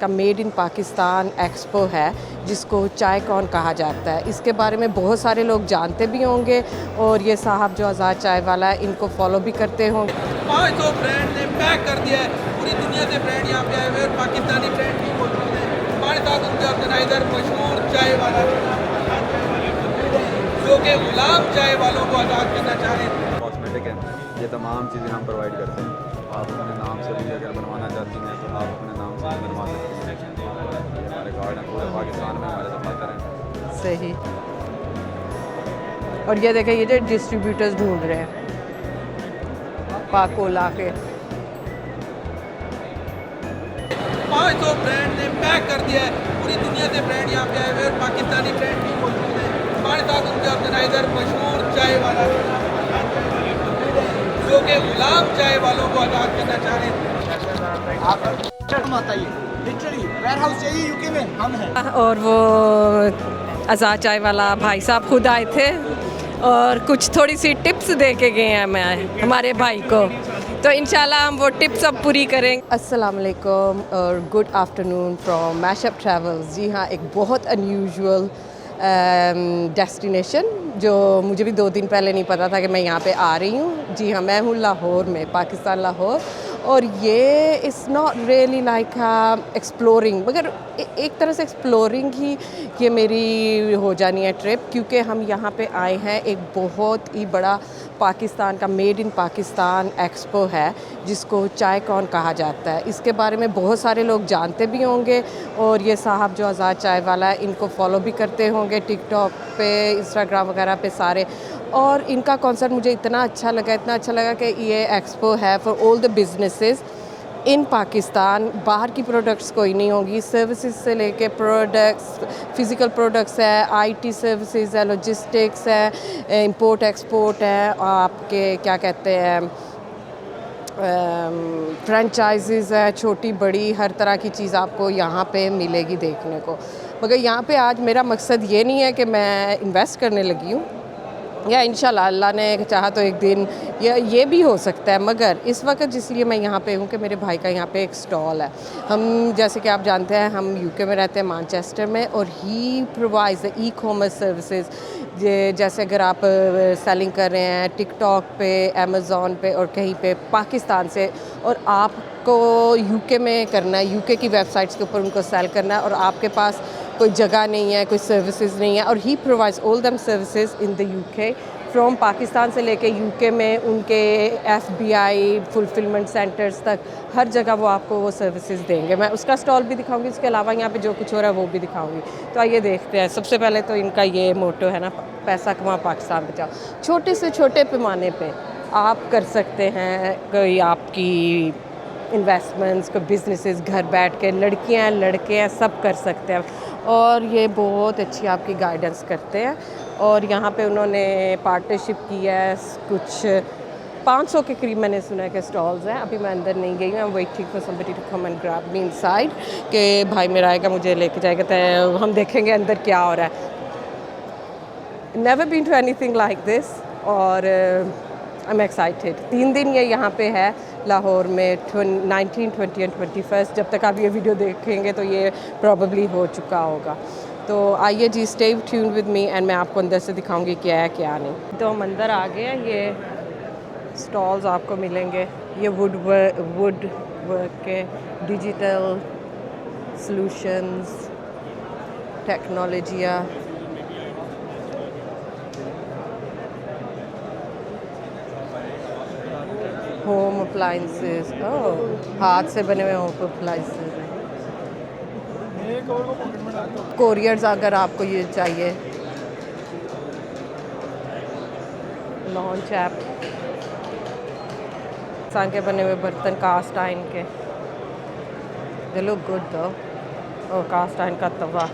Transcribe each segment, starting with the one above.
का made in Pakistan expo है जिसको चाय कौन कहा जाता है। इसके बारे में बहुत सारे लोग जानते भी होंगे और ये साहब जो आज़ाद चाय वाला है इनको फॉलो भी करते होंगे। 500 ब्रांड ने पैक कर दिया है, पूरी दुनिया से ब्रांड यहाँ पे आए हुए और पाकिस्तानी ब्रांड भी मौजूद है। हमारे साथ उनके ऑर्गेनाइजर मशहूर चाय वाला जो कि गुलाम चाय वालों को आज़ाद करना चाह रहे हैं। कॉस्मेटिक है, ये तमाम चीज़ें हम प्रोवाइड करते हैं। आप अपने नाम से भी अगर बनवाना चाहती हैं तो आप अपने नाम से भी बनवा सकती हैं। ये हमारे कार्ड हैं, पूरे पाकिस्तान में हमारे सप्लायर हैं। सही। और ये देखें, ये जो डिस्ट्रीब्यूटर्स ढूंढ रहे हैं पाकोला के। 500 ब्रांड ने पैक कर दिया है, पूरी दुनिया से ब्रांड यहाँ पे आए हुए और पाकिस्तानी ब्रांड भी मौजूद है। हमारे साथ उनके ऑर्गेनाइजर मशहूर चाय वाला जो कि गुलाम चाय वालों को आज़ाद करना चाह रहे हैं। यूके में हम हैं। और वो आज़ाद चाय वाला भाई साहब खुद आए थे और कुछ थोड़ी सी टिप्स दे के गए हैं मैं हमारे भाई को, तो इंशाल्लाह हम वो टिप्स अब पूरी करेंगे। अस्सलाम वालेकुम और good afternoon from Mashup Travels. जी हाँ, एक बहुत अनयूजुअल डेस्टिनेशन जो मुझे भी 2 दिन पहले नहीं पता था कि मैं यहाँ पे आ रही हूँ। जी हाँ, मैं हूँ लाहौर में, पाकिस्तान लाहौर। और ये is not really like exploring, मगर एक तरह से एक्सप्लोरिंग ही ये मेरी हो जानी है ट्रिप, क्योंकि हम यहाँ पे आए हैं। एक बहुत ही बड़ा पाकिस्तान का मेड इन पाकिस्तान एक्सपो है जिसको चाय कौन कहा जाता है। इसके बारे में बहुत सारे लोग जानते भी होंगे और ये साहब जो आज़ाद चाय वाला है इनको फॉलो भी करते होंगे टिकटॉक पे, इंस्टाग्राम वगैरह पे सारे। और इनका कॉन्सेप्ट मुझे इतना अच्छा लगा कि ये एक्सपो है फॉर ऑल द बिजनेसेस इन पाकिस्तान। बाहर की प्रोडक्ट्स कोई नहीं होंगी, सर्विसेज से लेके प्रोडक्ट्स, फिज़िकल प्रोडक्ट्स है, आईटी सर्विसेज है, लॉजिस्टिक्स है, इंपोर्ट एक्सपोर्ट है, आपके क्या कहते हैं फ्रेंचाइजीज़ है, छोटी बड़ी हर तरह की चीज़ आपको यहाँ पे मिलेगी देखने को। मगर यहाँ पे आज मेरा मकसद ये नहीं है कि मैं इन्वेस्ट करने लगी हूँ, या इंशाल्लाह अल्लाह ने चाहा तो एक दिन ये भी हो सकता है। मगर इस वक्त जिसलिए मैं यहाँ पे हूँ कि मेरे भाई का यहाँ पे एक स्टॉल है। हम जैसे कि आप जानते हैं हम यूके में रहते हैं, मैनचेस्टर में, और ही provides the e commerce services. जैसे अगर आप सेलिंग कर रहे हैं टिकटॉक पे, अमेज़ॉन पे और कहीं पे पाकिस्तान से, और आपको यूके में करना है, यूके की वेबसाइट्स के ऊपर उनको सेल करना है, और आपके पास कोई जगह नहीं है, कोई सर्विसेज नहीं है, और ही प्रोवाइड्स ऑल दम services in the UK from Pakistan से लेके यूके में उनके FBI फुलफिलमेंट सेंटर्स तक हर जगह वो आपको वो सर्विसेज देंगे। मैं उसका स्टॉल भी दिखाऊंगी, इसके अलावा यहाँ पे जो कुछ हो रहा है वो भी दिखाऊंगी। तो आइए देखते हैं। सबसे पहले तो इनका ये मोटो है ना, पैसा कमाओ पाकिस्तान बचाओ। छोटे से छोटे पैमाने पे आप कर सकते हैं कोई आपकी इन्वेस्टमेंट्स, कोई बिजनेसेस, घर बैठ के लड़कियां हैं लड़के हैं सब कर सकते हैं। और ये बहुत अच्छी आपकी गाइडेंस करते हैं। और यहाँ पे उन्होंने पार्टनरशिप की है, कुछ 500 के करीब मैंने सुना है कि स्टॉल्स हैं। अभी मैं अंदर नहीं गई हूँ, I am waiting for somebody to come and grab me inside, कि भाई मेरा आएगा मुझे लेके जाएगा, तो हम देखेंगे अंदर क्या हो रहा है। Never been to anything like this और आई एम एक्साइटेड। 3 दिन ये यहाँ पे है लाहौर में, 19, 20 एंड 21। जब तक आप ये वीडियो देखेंगे तो ये प्रॉबली हो चुका होगा। तो आइए जी, stay tuned with me and मैं आपको अंदर से दिखाऊंगी क्या है क्या नहीं। तो हम अंदर आ गए हैं। ये स्टॉल्स आपको मिलेंगे, ये वुड वर्क के, डिजिटल सॉल्यूशंस, टेक्नोलॉजिया, होम अप्लाइंसेस, हाथ से बने हुए होम अप्लाइंसेस हैं। कोरियर्स अगर आपको ये चाहिए, लॉन्च ऐप, सांग के बने हुए बर्तन, कास्ट आयरन के, दे लुक गुड दो। और कास्ट आयरन का तवा,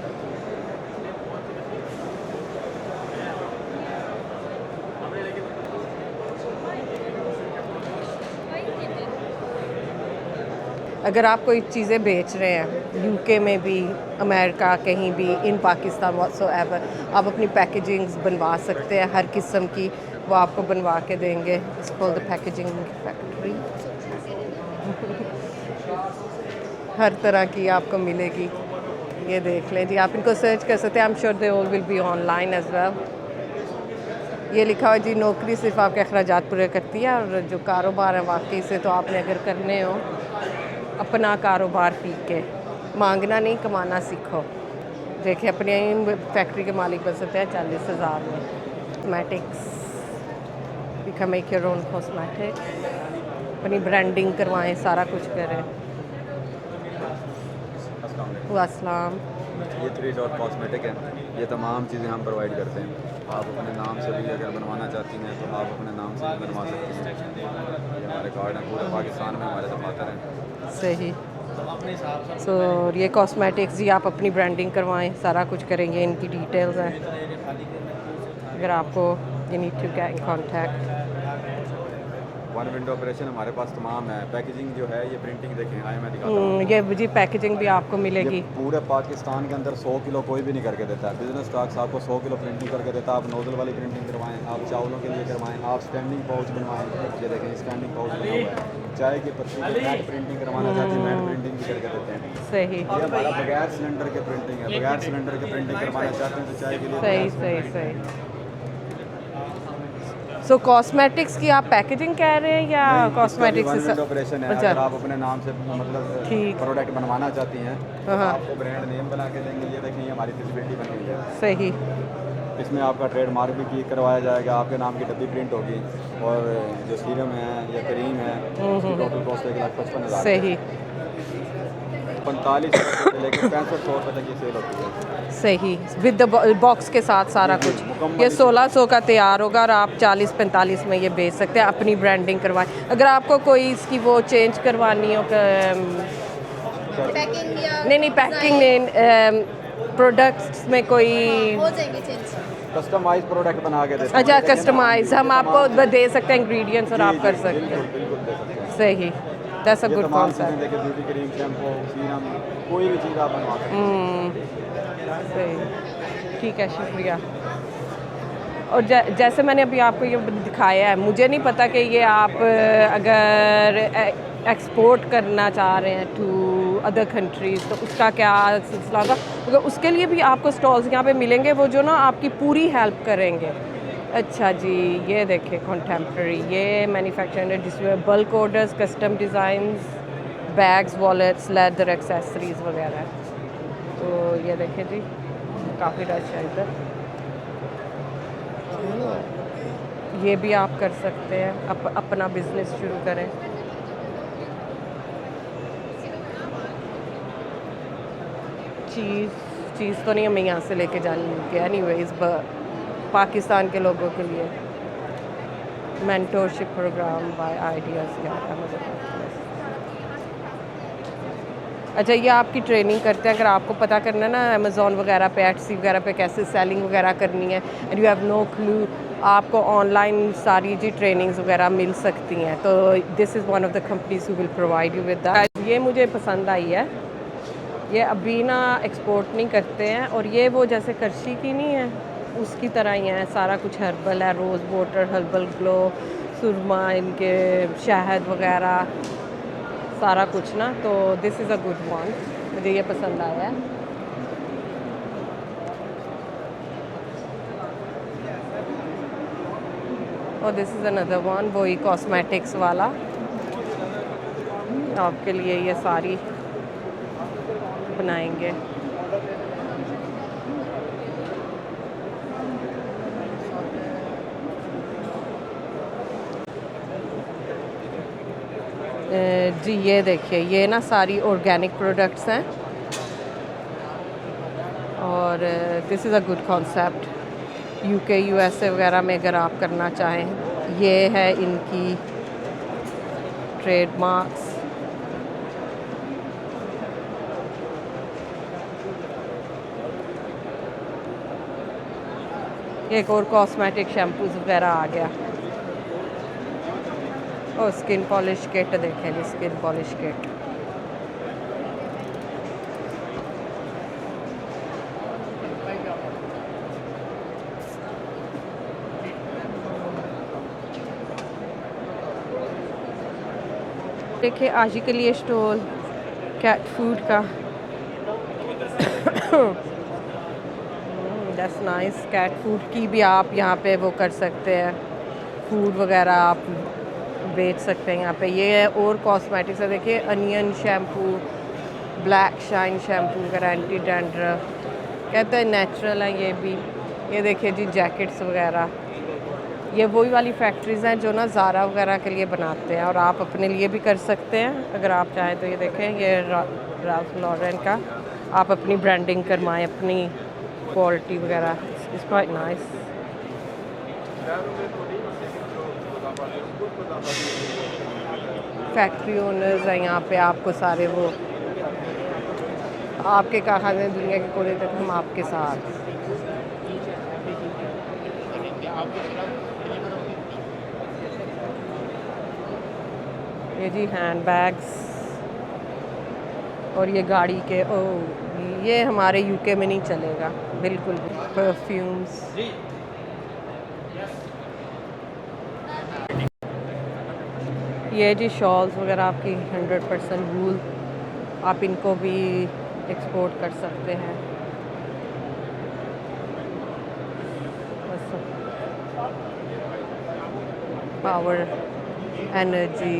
अगर आप कोई चीज़ें बेच रहे हैं यूके में भी, अमेरिका, कहीं भी, इन पाकिस्तान व्हाटसोएवर, आप अपनी पैकेजिंग्स बनवा सकते हैं हर किस्म की, वो आपको बनवा के देंगे। It's called the packaging factory. हर तरह की आपको मिलेगी। ये देख लें जी, आप इनको सर्च कर सकते हैं। I am sure they all will be online as well. ये लिखा हुआ जी, नौकरी सिर्फ आपके अखराजात पूरे करती है, और जो कारोबार है वाकई से तो आपने अगर करने हो अपना कारोबार पी के, मांगना नहीं कमाना सीखो। देखिए अपनी फैक्ट्री के मालिक बन सकते हैं 40,000 में। Cosmetics, you can make your own cosmetic, अपनी ब्रांडिंग करवाएं, सारा कुछ करें। अस्सलाम। ये 3 डॉट कॉस्मेटिक है, ये तमाम चीज़ें हम प्रोवाइड करते हैं। आप अपने नाम से भी अगर बनवाना चाहती हैं तो आप अपने नाम से भी बनवा सकती हैं। ये हमारे कार्ड हैं, पूरे पाकिस्तान में हमारे दफातर हैं। सही। सो ये कॉस्मेटिक्स जी, आप अपनी ब्रांडिंग करवाएं, सारा कुछ करेंगे। इनकी डिटेल्स हैं, अगर आपको you need to get in contact. One window operation हमारे पास तमाम है। पैकेजिंग जो है ये प्रिंटिंग देखें, आए मैं दिखाता हूँ। ये जी पैकेजिंग भी आपको मिलेगी। ये पूरे पाकिस्तान के अंदर 100 किलो कोई भी नहीं करके देता है। बिजनेस स्टॉक्स आपको 100 किलो प्रिंटिंग करके देता है। आप नोजल वाली प्रिंटिंग करवाएं, आप चावलों के लिए करवाएं, आप स्टैंडिंग पाउच बनवाएं। ये देखें स्टैंडिंग पाउच बना हुआ है। चाय की पत्ती की मैट प्रिंटिंग करवाना चाहते हैं, मैट प्रिंटिंग भी करके देते हैं। सही। ये हमारा बगैर सिलेंडर के प्रिंटिंग है। बगैर सिलेंडर के प्रिंटिंग करवाना चाहते हैं तो चाय के लिए सही सही सही। सो कॉस्मेटिक्स की आप पैकेजिंग कह रहे हैं या कॉस्मेटिक्स से? ऑपरेशन है। अच्छा। अगर आप अपने नाम से मतलब ठीक। प्रोडक्ट बनवाना चाहती हैं तो हाँ। आपको ब्रांड नेम बना के देंगे। ये देखिए हमारी फिजिबिलिटी बन गई है। सही। इसमें आपका ट्रेडमार्क भी की करवाया जाएगा, आपके नाम की डब्बी प्रिंट होगी, और जो सीरम है या क्रीम है उसकी टोटल कॉस्ट 1,55,000 सही 45 से लेकर 6500 रुपये तक ये सेल होती है। सही, विद द बॉक्स के साथ सारा जी, कुछ। मुकम्मल ये 1600 का तैयार होगा और आप 40-45 में ये बेच सकते हैं। अपनी ब्रांडिंग करवाएं। अगर आपको कोई इसकी वो चेंज करवानी हो, पैकिंग या नहीं पैकिंग नहीं, प्रोडक्ट्स में कोई हो जाएंगे चेंज। कस्टमाइज प्रोडक्ट बना के देते हैं। अच्छा ये देखिए ना, कस्टमाइज हम ये आपको तमाम- दे सकते हैं इंग्रेडिएंट्स और जी, आप जी, कर सकते बिल्कुल हैं। बिल्कुल दे सकते हैं। सही, दैट्स अ ये गुड तमाम चीज़ें कॉन्सेप्ट। देखिए, ब्यूटी क्रीम, शैम्पू, सीरम, कोई भी चीज़ आप बनवा सकते हैं। सही, ठीक है, शुक्रिया। और जैसे मैंने अभी आपको ये दिखाया है, मुझे नहीं पता कि ये आप अगर एक्सपोर्ट करना चाह रहे हैं टू अदर कंट्रीज़ तो उसका क्या सिलसिला होगा, क्योंकि उसके लिए भी आपको स्टॉल्स यहाँ पे मिलेंगे वो जो ना आपकी पूरी हेल्प करेंगे। अच्छा जी, ये देखें कंटेम्प्रेरी, ये मैन्युफैक्चरिंग जिसमें bulk orders, custom designs, bags, wallets, leather accessories वगैरह। तो ये देखें जी, काफ़ी रश है इधर। ये भी आप कर सकते हैं, अपना बिजनेस शुरू करें। चीज़ तो नहीं हमें यहाँ से लेके जानी है। एनीवेज पाकिस्तान के लोगों के लिए मेंटोरशिप प्रोग्राम बाय आइडियाज़ या अमेज़न। अच्छा, ये आपकी ट्रेनिंग करते हैं। अगर आपको पता करना है ना अमेज़ॉन वगैरह पे, एटसी वगैरह पे कैसे सेलिंग वगैरह करनी है and you have no clue, आपको ऑनलाइन सारी जी ट्रेनिंग्स वगैरह मिल सकती हैं। तो this is one of the companies who will provide you with that. ये मुझे पसंद आई है। ये अभी ना एक्सपोर्ट नहीं करते हैं, और ये वो जैसे करशी की नहीं है उसकी तरह ही है। सारा कुछ हर्बल है, रोज़ वाटर, हर्बल ग्लो, सुरमा, इनके शहद वगैरह सारा कुछ ना। तो this is a good one, मुझे ये पसंद आया है। और दिस इज़ अनदर वन, वही कॉस्मेटिक्स वाला। आपके लिए ये सारी बनाएंगे। जी ये देखिए, ये ना सारी ऑर्गेनिक प्रोडक्ट्स हैं, और this is a good concept. UK USA वगैरह में अगर आप करना चाहें, ये है इनकी ट्रेडमार्क्स। एक और कॉस्मेटिक शैम्पूज वगैरह आ गया। और स्किन पॉलिश किट देखें जी, स्किन पॉलिश किट। देखिए आज ही के लिए स्टॉल कैट फूड का दैट्स नाइस। कैट फूड की भी आप यहाँ पे वो कर सकते हैं, फूड वगैरह आप बेच सकते हैं यहाँ पे। ये है और कॉस्मेटिक्स है, देखिए onion shampoo, black shine shampoo वगैरह, एंटी डैंड्रफ, कहते हैं नेचुरल है ये भी। ये देखिए जी जैकेट्स वगैरह, ये वही वाली फैक्ट्रीज़ हैं जो ना ज़ारा वगैरह के लिए बनाते हैं, और आप अपने लिए भी कर सकते हैं अगर आप चाहें तो। ये देखें ये राल्फ लॉरेन का, आप अपनी ब्रांडिंग करवाएं, अपनी क्वालिटी वगैरह। It's quite nice. Factory owners हैं यहाँ पे, आपको सारे वो आपके कहा हैं दुनिया के कोने तक हम आपके साथ। ये जी हैंड बैग्स, और ये गाड़ी के ये हमारे यूके में नहीं चलेगा बिल्कुल भी। परफ्यूम्स, ये जी शॉल्स वगैरह आपकी 100% वूल, आप इनको भी एक्सपोर्ट कर सकते हैं। पावर एनर्जी,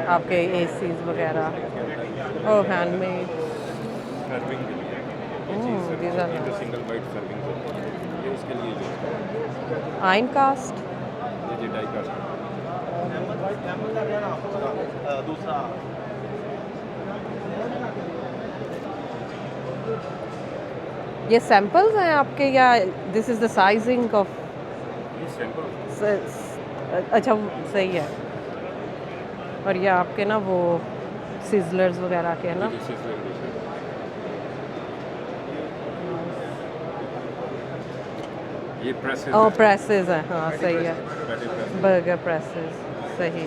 आपके एसीज वगैरह, और हैंडमेड सर्विंग के लिए ये चीज़ सर्विंग, ये सिंगल वाइट सर्विंग होती है, ये उसके लिए यूज़ करते हैं। आयन कास्ट, ये डाई कास्ट दूसरा ये सैम्पल्स हैं आपके या this is the sizing of? ये सैंपल अच्छा सही है। और ये आपके ना वो सिजलर्स वगैरह के है ना? ये प्रेसेस ओ प्रेसेस हैं, हाँ सही है, बर्गर प्रेसेस, सही।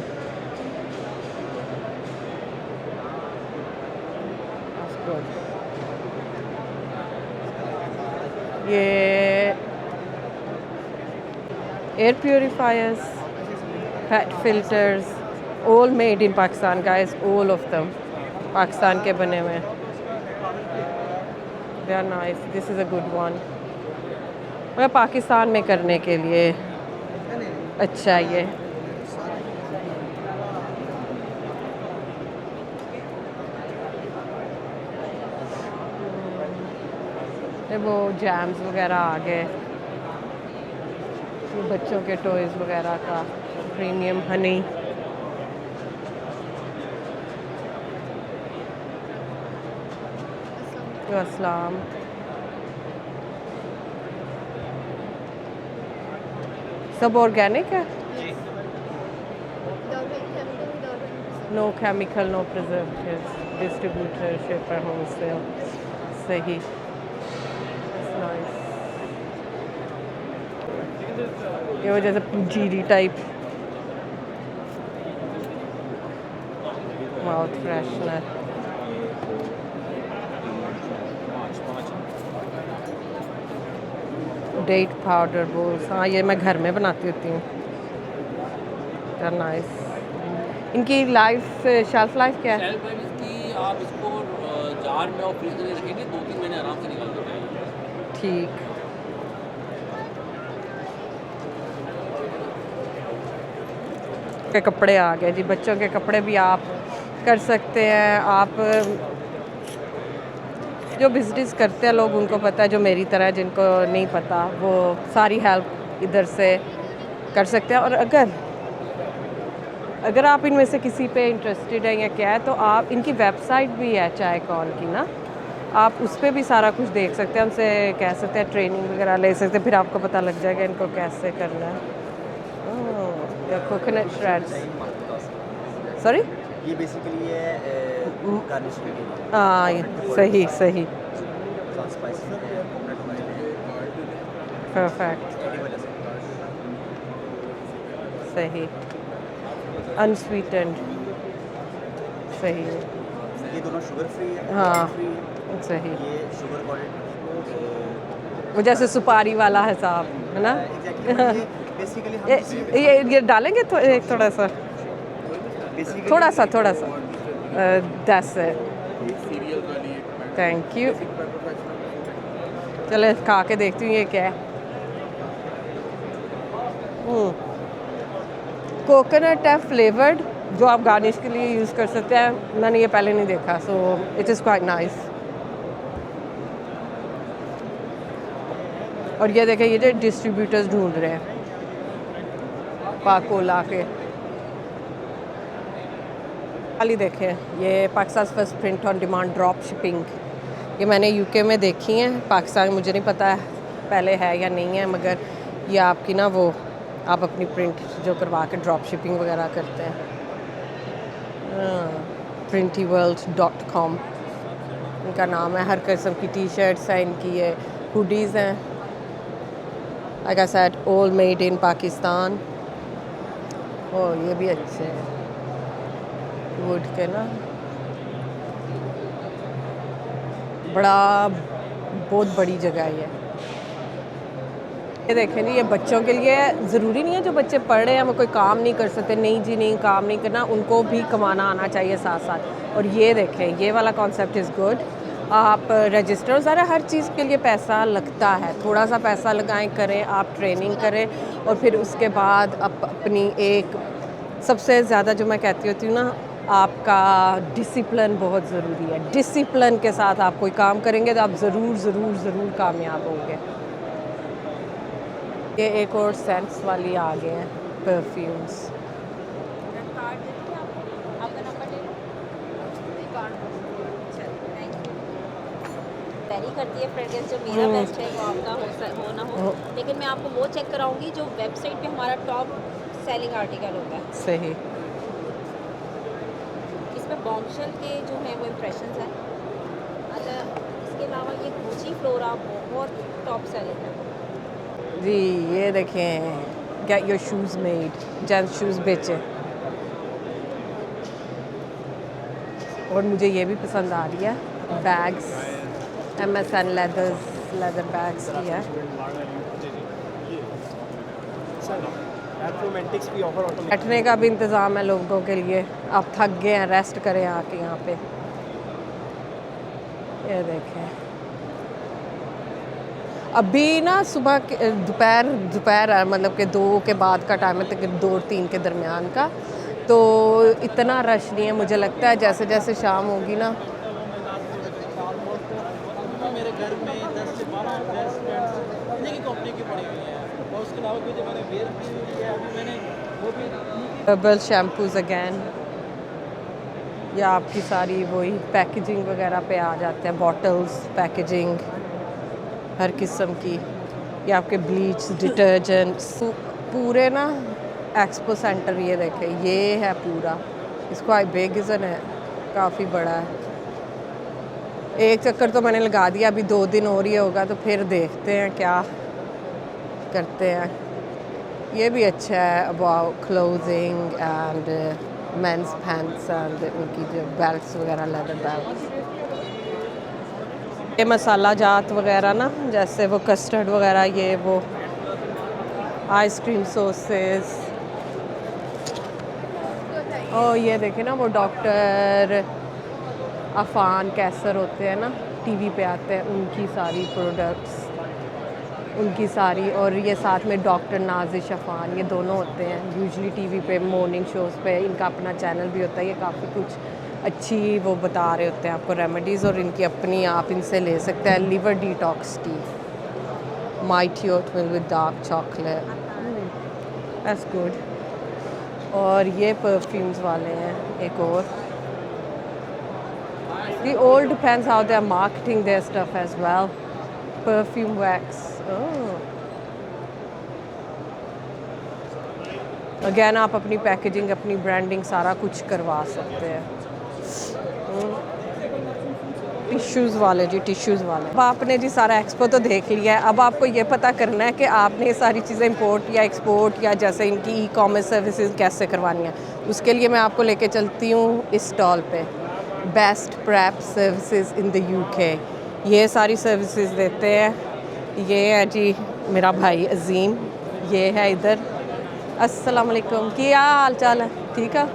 ये air purifiers, fat filters, all made in Pakistan guys, all of them Pakistan के बने हुए। They are nice, this is a good one. मगर पाकिस्तान में करने के लिए अच्छा है ये। वो जैम्स वगैरह आ गए, बच्चों के टॉयज़ वगैरह का, प्रीमियम हनी, अस्सलाम। सब ऑर्गेनिक है, no chemical, no preservatives, distributor, shipper, wholesale, सही। ये वो जैसे जीरी type mouth freshener, date powder bowls, हाँ ये मैं घर में बनाती होती हूँ। नाइस। इनकी लाइफ शेल्फ लाइफ क्या है? शेल्फ लाइफ इसकी, आप इसको जार में और फ्रिज में रखेंगे 2-3 महीने आराम से निकाल देते हैं। ठीक। के कपड़े आ गए जी, बच्चों के कपड़े भी आप कर सकते हैं। आप जो बिजनेस करते हैं लोग उनको पता है, जो मेरी तरह जिनको नहीं पता वो सारी हेल्प इधर से कर सकते हैं। और अगर आप इनमें से किसी पे इंटरेस्टेड हैं या क्या है, तो आप इनकी वेबसाइट भी है चाय कॉल की ना, आप उस पर भी सारा कुछ देख सकते हैं, उनसे कह सकते हैं, ट्रेनिंग वगैरह ले सकते हैं, फिर आपको पता लग जाएगा इनको कैसे करना है। कोकोनट श्रेड्स, सॉरी ये बेसिकली है गार्निश के लिए। हाँ सही सही, सॉस स्पाइसी है, कोकोनट ऑयल है, परफेक्ट, इसकी वजह से सही, अनस्वीटेंड, सही है, ये दोनों शुगर फ्री है। हाँ फ्री है। सही। ये शुगर क्वालिटी वो जैसे सुपारी वाला हिसाब है ना? एग्जैक्टली बेसिकली हम ये डालेंगे तो एक थोड़ा सा basically that's it. Thank you. चलो खा के देखती हूँ ये क्या है। कोकोनट है फ्लेवर्ड, जो आप गार्निश के लिए यूज़ कर सकते हैं। मैंने ये पहले नहीं देखा, so it is quite nice. और ये देखें, ये जो डिस्ट्रीब्यूटर्स ढूंढ रहे हैं पाकोला के। खाली देखें, ये Pakistan first print on demand drop shipping, ये मैंने यूके में देखी हैं। पाकिस्तान मुझे नहीं पता पहले है या नहीं है, मगर ये आपकी ना वो आप अपनी प्रिंट जो करवा के ड्रॉप शिपिंग वगैरह करते हैं। printyworld.com इनका नाम है। हर किस्म की टी शर्ट्स हैं इनकी, ये हुडीज़ हैं। Like I said, all made in Pakistan. Oh ये भी अच्छे हैं, वुड के ना। बहुत बड़ी जगह है ये देखें जी। ये बच्चों के लिए ज़रूरी नहीं है जो बच्चे पढ़ रहे हैं वो कोई काम नहीं कर सकते। नहीं जी नहीं, काम नहीं करना, उनको भी कमाना आना चाहिए साथ साथ। और ये देखें, ये वाला कॉन्सेप्ट इज़ गुड। आप रजिस्टर, ज़रा हर चीज़ के लिए पैसा लगता है, थोड़ा सा पैसा लगाएं, करें आप ट्रेनिंग करें, और फिर उसके बाद अपनी एक सबसे ज़्यादा जो मैं कहती होती हूँ ना, आपका डिसिप्लिन बहुत ज़रूरी है। डिसिप्लिन के साथ आप कोई काम करेंगे तो आप ज़रूर कामयाब होंगे। ये एक और सेंट्स वाली आ गए हैं, परफ्यूम्स। वेरी करती है फ्रेग्रेंस, जो मेरा बेस्ट है वो आपका हो ना हो, लेकिन मैं आपको वो चेक कराऊंगी जो वेबसाइट पे हमारा टॉप सेलिंग आर्टिकल होता है। सही। इसमें बॉम्बशेल के जो हैं वो इम्प्रेशंस हैं। अच्छा, इसके अलावा ये गुची फ्लोरा बहुत टॉप सेलिंग है जी। ये देखें, get your shoes made, gents shoes बेचे। और मुझे ये भी पसंद आ रही है, बैग्स, MSN लेदर बैग्स की है। बैठने का भी इंतज़ाम है लोगों के लिए। आप थक गए हैं, रेस्ट करें आके यहाँ पे। ये देखें, अभी ना सुबह दोपहर मतलब कि 2 के बाद का टाइम है, तक 2-3 के दरमियान का, तो इतना रश नहीं है। मुझे लगता है जैसे जैसे शाम होगी ना, मेरे घर में 10 से 12 ड्रेस पैंट्स इन्हीं की कंपनी की पड़ी हुई हैं, और उसके अलावा भी जो मैंने वेयर की हुई है अभी मैंने वो भी हर्बल शैम्पूज अगैन। या आपकी सारी वही पैकेजिंग वगैरह पे आ जाते हैं, बॉटल्स, पैकेजिंग हर किस्म की। ये आपके ब्लीच, डिटर्जेंट्स, पूरे ना एक्सपो सेंटर। ये देखें, ये है पूरा, इसको आई बेगिज़न है, काफ़ी बड़ा है। एक चक्कर तो मैंने लगा दिया, अभी 2 दिन और ही होगा, तो फिर देखते हैं क्या करते हैं। ये भी अच्छा है, about clothing and men's pants and उनकी जो बेल्ट्स वगैरह, लेदर बेल्ट्स। ये मसाला जात वगैरह ना, जैसे वो कस्टर्ड वगैरह, ये वो आइसक्रीम सॉसेस। और ये देखें ना, वो डॉक्टर अफान कैसर होते हैं ना, टीवी पे आते हैं, उनकी सारी प्रोडक्ट्स, उनकी सारी। और ये साथ में डॉक्टर नाजिश अफान, ये दोनों होते हैं यूजुअली टीवी पे मॉर्निंग शोज़ पे। इनका अपना चैनल भी होता है। ये काफ़ी कुछ अच्छी वो बता रहे होते हैं आपको रेमेडीज़, और इनकी अपनी आप इनसे ले सकते हैं। Liver detox tea, mighty oatmeal with dark chocolate, that's good. और ये परफ्यूम्स वाले हैं एक और। It all depends how they are marketing their stuff as well. Perfume wax. Oh. Again, आप अपनी पैकेजिंग, अपनी ब्रांडिंग सारा कुछ करवा सकते हैं। टिश्यूज़ वाले जी, टिश्यूज़ वाले। अब आपने जी सारा एक्सपो तो देख लिया है, अब आपको ये पता करना है कि आपने ये सारी चीज़ें इंपोर्ट या एक्सपोर्ट या जैसे इनकी ई-कॉमर्स सर्विसेज कैसे करवानी है। उसके लिए मैं आपको लेके चलती हूँ इस स्टॉल पे, best prep services in the UK. ये सारी सर्विसेज देते हैं। ये है जी मेरा भाई अजीम, ये है इधर। अस्सलाम वालेकुम, क्या हाल चाल है? ठीक है,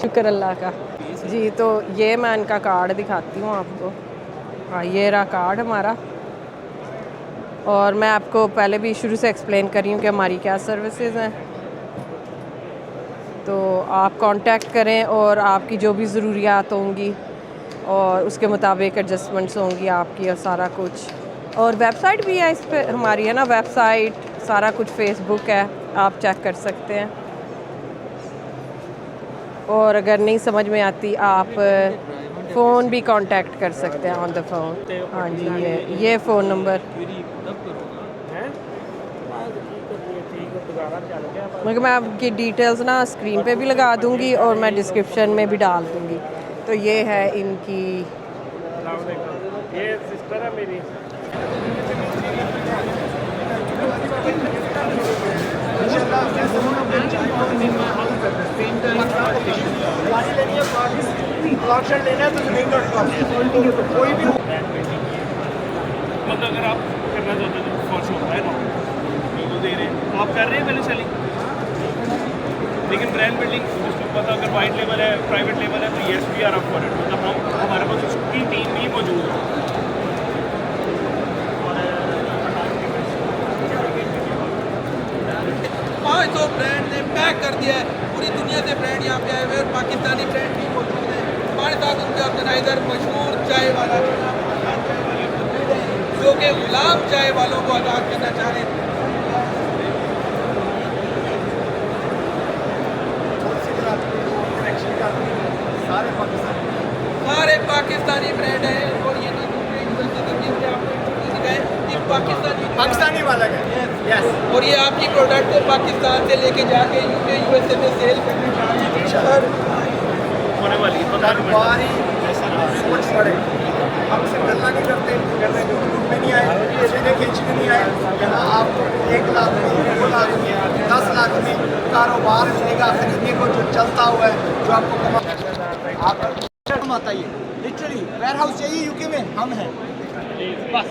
शुक्र अल्लाह का जी। तो ये मैं इनका कार्ड दिखाती हूँ आपको। हाँ, ये रहा कार्ड हमारा। और मैं आपको पहले भी शुरू से एक्सप्लेन कर रही हूँ कि हमारी क्या सर्विसेज हैं। तो आप कांटेक्ट करें और आपकी जो भी ज़रूरियात होंगी और उसके मुताबिक एडजस्टमेंट्स होंगी आपकी और सारा कुछ। और वेबसाइट भी है इस पर हमारी, है ना, वेबसाइट सारा कुछ, फेसबुक है, आप चेक कर सकते हैं। और अगर नहीं समझ में आती आप फ़ोन भी कांटेक्ट कर सकते हैं ऑन द फ़ोन। हाँ जी, ये फ़ोन नंबर, मगर मैं आपकी डिटेल्स ना स्क्रीन पे भी लगा दूंगी और मैं डिस्क्रिप्शन में भी डाल दूंगी। तो ये है इनकी, ये सिस्टर है मेरी। मतलब अगर आप करना चाहते हो फॉर श्योर है ना, बिल्कुल दे रहे हैं तो आप कर रहे हैं पहले सेलिंग। लेकिन ब्रांड बिल्डिंग जिसको पता, अगर वाइट लेवल है, प्राइवेट लेवल है, तो yes we are up for it. मतलब हमारे पास उसकी टीम भी मौजूद है। 500 ब्रांड ने पैक कर दिया है, पूरी दुनिया से ब्रांड यहाँ पे आए हुए हैं और पाकिस्तानी ब्रांड भी मौजूद है। हमारे साथ उनके ऑर्गेनाइजर मशहूर चाय वाला जो कि गुलाम चाय वालों को आज़ाद करना चाह रहे हैं। सारे पाकिस्तानी ब्रांड हैं और ये ना दूसरे यूनिवर्सिटी तरीके से आपको दिखाएं कि पाकिस्तानी वाला है। यस, और ये आपकी प्रोडक्ट को पाकिस्तान से लेके जाके यूके यूएसए में सेल करने जा रहे हैं। होने वाली हमसे गल्ला नहीं करते, ग्रुप में नहीं आए, सीधे खींचने नहीं आए। यहाँ आपको 1 लाख में, 2 लाख में, 10 लाख में कारोबार मिलेगा खरीदने को, जो चलता हुआ है, जो आपको आप कमाता ही है। लिटरली वेयर हाउस चाहिए यूके में, हम हैं। बस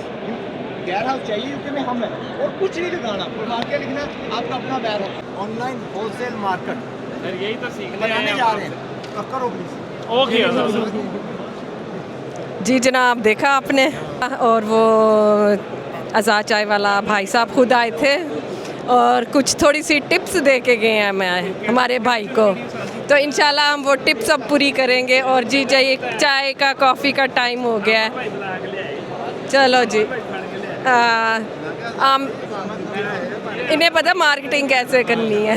वेयर हाउस चाहिए यूके में, हम हैं। और कुछ नहीं लगाना, मार्केट लिखना, आपका अपना warehouse. Online wholesale market sir यही तो सीखने बनाने जा रहे हैं, तो करो प्लीज़। ओके जी जनाब, देखा आपने। और वो आज़ाद चाय वाला भाई साहब खुद आए थे और कुछ थोड़ी सी टिप्स दे के गए हैं मैं हमारे भाई को। तो इंशाल्लाह हम वो टिप्स अब पूरी करेंगे। और जी चाहिए चाय का, कॉफ़ी का टाइम हो गया है। चलो जी, इन्हें पता मार्केटिंग कैसे करनी है।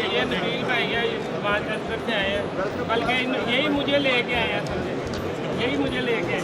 ये नबील भाई है, बात से आए हैं, बल्कि यही मुझे लेके आए हैं, यही मुझे लेके आए।